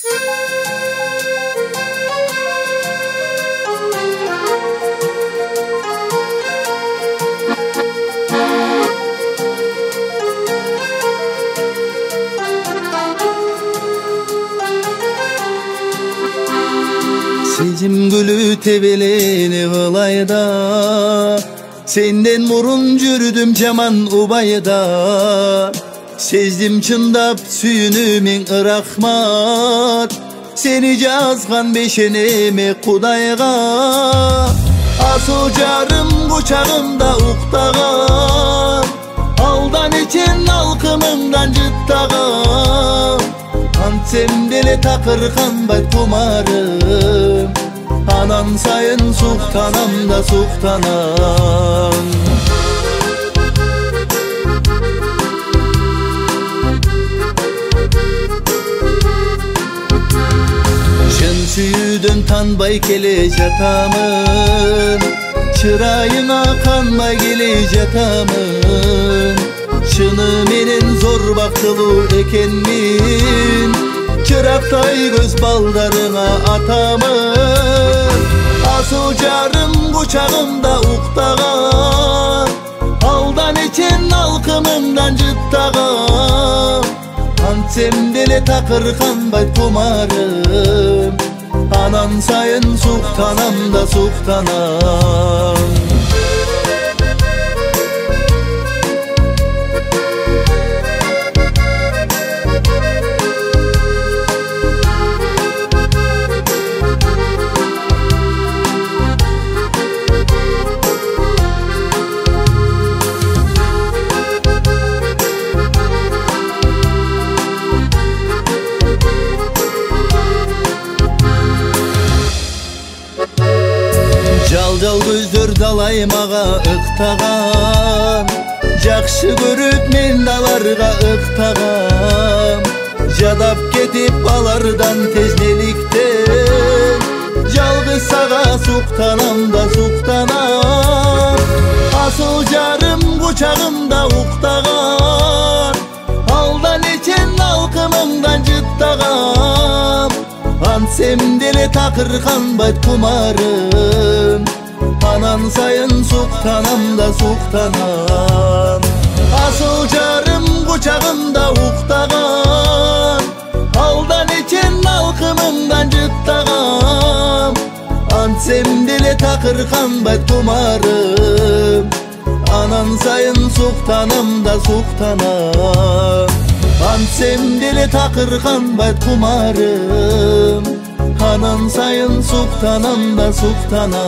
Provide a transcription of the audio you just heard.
Sezim gülü tebeleni ılayda, senden murun jürdüm jaman ubayda. Sezdim çındap sүйүнү rahmat, seni жазган бешенеме Кудайга. Асыл жарым кучагымда уктаган, алдан ичен алкымыңдан жыттаган. Антсем деле такыр канбайт кумарым, анан сайын суктанам да суктанам. Чын сүйүүдөн танбай келе жатамын, чырайыңа канбай келе жатамын. Чыны менен зор бактылуу экенмин, чырактай көз балдарыңа атамын. Асыл жарым кучагымда уктаган, алдан ичен алкымыңдан жыттаган. Антсем деле такыр канбайт кумарым, анан сайын суктанам да суктанам. Жал көздөр далай мага ыктаган, жакшы көрүп мен аларга ыктагам. Жадап кетип алардан тезнеликтен, жалгыз сага суктанам да суктанам. Асыл жарым кучагымда уктаган, алдан ичен алкымыңдан жыттагам. Антсем деле такыр канбайт кумарым, анан сайын суктанам да суктанам. Асыл жарым кучагымда уктаган, алдан ичен алкымыңдан жыттагам. Антсем деле такыр канбайт кумарым, анан сайын суктанам да суктанам. Антсем деле такыр канбайт кумарым, анан сайын суктанам да суктанам.